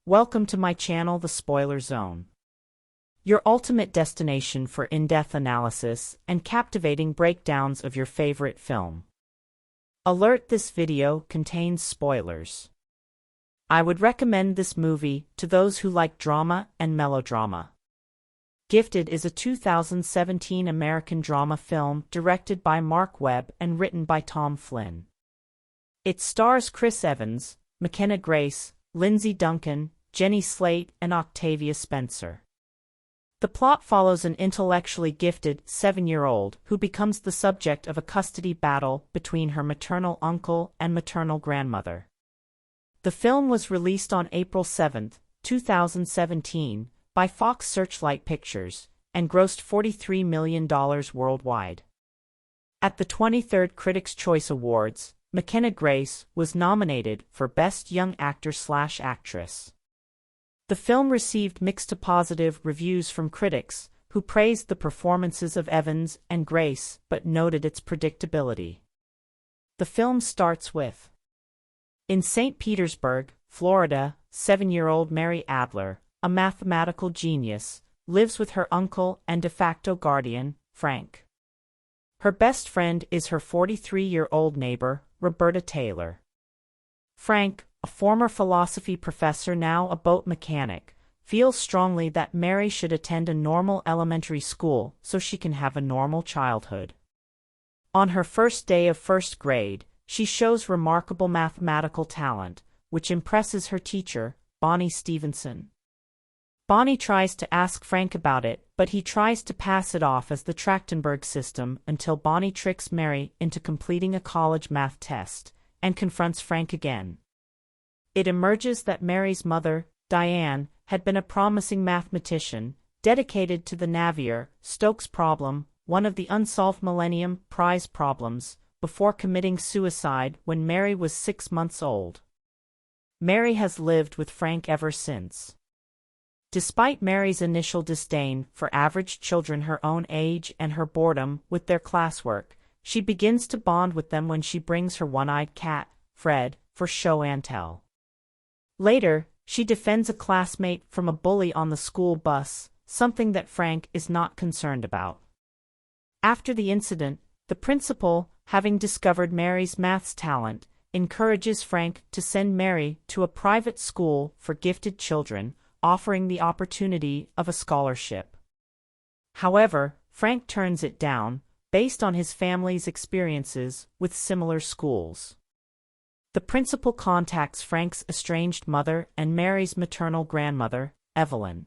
Welcome to my channel, The Spoiler Zone. Your ultimate destination for in-depth analysis and captivating breakdowns of your favorite film. Alert: this video contains spoilers. I would recommend this movie to those who like drama and melodrama. Gifted is a 2017 American drama film directed by Marc Webb and written by Tom Flynn. It stars Chris Evans, Mckenna Grace, Lindsay Duncan, Jenny Slate, and Octavia Spencer. The plot follows an intellectually gifted 7-year-old who becomes the subject of a custody battle between her maternal uncle and maternal grandmother. The film was released on April 7, 2017, by Fox Searchlight Pictures, and grossed $43 million worldwide. At the 23rd Critics' Choice Awards, Mckenna Grace was nominated for Best Young Actor/Actress. The film received mixed to positive reviews from critics, who praised the performances of Evans and Grace but noted its predictability. The film starts with: in St. Petersburg, Florida, 7-year-old Mary Adler, a mathematical genius, lives with her uncle and de facto guardian, Frank. Her best friend is her 43-year-old neighbor, Roberta Taylor. Frank, a former philosophy professor now a boat mechanic, feels strongly that Mary should attend a normal elementary school so she can have a normal childhood. On her first day of first grade, she shows remarkable mathematical talent, which impresses her teacher, Bonnie Stevenson. Bonnie tries to ask Frank about it, but he tries to pass it off as the Trachtenberg system until Bonnie tricks Mary into completing a college math test and confronts Frank again. It emerges that Mary's mother, Diane, had been a promising mathematician, dedicated to the Navier-Stokes problem, one of the unsolved Millennium Prize problems, before committing suicide when Mary was 6 months old. Mary has lived with Frank ever since. Despite Mary's initial disdain for average children her own age and her boredom with their classwork, she begins to bond with them when she brings her one-eyed cat, Fred, for show and tell. Later, she defends a classmate from a bully on the school bus, something that Frank is not concerned about. After the incident, the principal, having discovered Mary's maths talent, encourages Frank to send Mary to a private school for gifted children, offering the opportunity of a scholarship. However, Frank turns it down, based on his family's experiences with similar schools. The principal contacts Frank's estranged mother and Mary's maternal grandmother, Evelyn.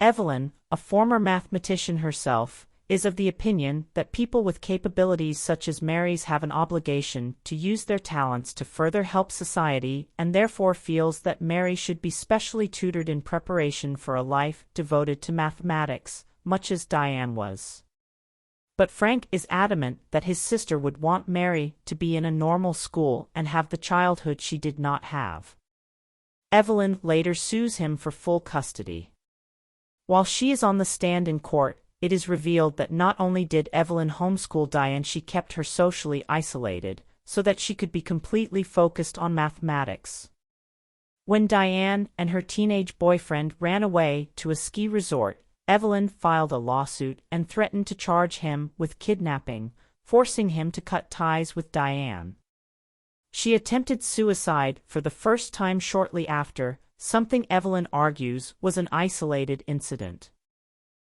Evelyn, a former mathematician herself, is of the opinion that people with capabilities such as Mary's have an obligation to use their talents to further help society, and therefore feels that Mary should be specially tutored in preparation for a life devoted to mathematics, much as Diane was. But Frank is adamant that his sister would want Mary to be in a normal school and have the childhood she did not have. Evelyn later sues him for full custody. While she is on the stand in court, it is revealed that not only did Evelyn homeschool Diane, she kept her socially isolated, so that she could be completely focused on mathematics. When Diane and her teenage boyfriend ran away to a ski resort, Evelyn filed a lawsuit and threatened to charge him with kidnapping, forcing him to cut ties with Diane. She attempted suicide for the first time shortly after, something Evelyn argues was an isolated incident.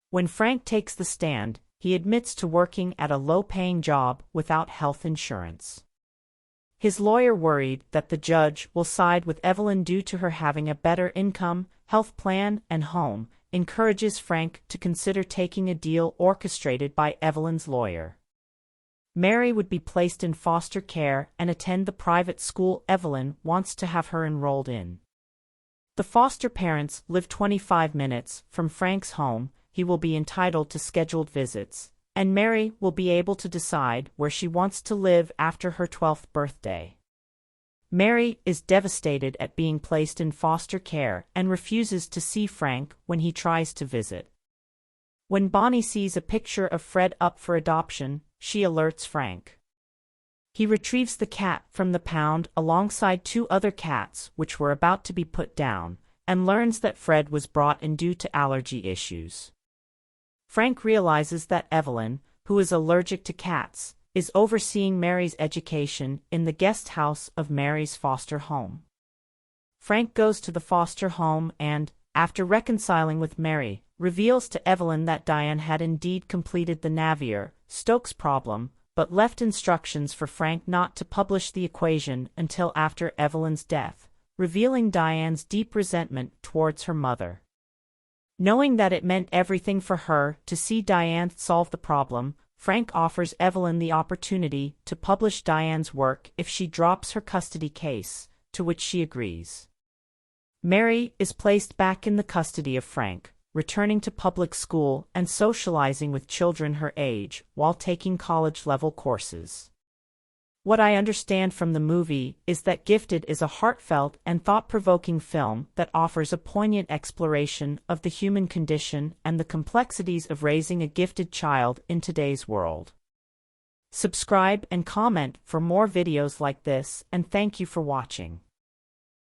When Frank takes the stand, he admits to working at a low-paying job without health insurance. His lawyer, worried that the judge will side with Evelyn due to her having a better income, health plan, and home, encourages Frank to consider taking a deal orchestrated by Evelyn's lawyer. Mary would be placed in foster care and attend the private school Evelyn wants to have her enrolled in. The foster parents live 25 minutes from Frank's home. He will be entitled to scheduled visits, and Mary will be able to decide where she wants to live after her 12th birthday. Mary is devastated at being placed in foster care and refuses to see Frank when he tries to visit. When Bonnie sees a picture of Fred up for adoption, she alerts Frank. He retrieves the cat from the pound alongside 2 other cats which were about to be put down, and learns that Fred was brought in due to allergy issues. Frank realizes that Evelyn, who is allergic to cats, is overseeing Mary's education in the guest house of Mary's foster home. Frank goes to the foster home and, after reconciling with Mary, reveals to Evelyn that Diane had indeed completed the Navier-Stokes problem, but left instructions for Frank not to publish the equation until after Evelyn's death, revealing Diane's deep resentment towards her mother. Knowing that it meant everything for her to see Diane solve the problem, Frank offers Evelyn the opportunity to publish Diane's work if she drops her custody case, to which she agrees. Mary is placed back in the custody of Frank, returning to public school and socializing with children her age while taking college-level courses. What I understand from the movie is that Gifted is a heartfelt and thought-provoking film that offers a poignant exploration of the human condition and the complexities of raising a gifted child in today's world. Subscribe and comment for more videos like this, and thank you for watching.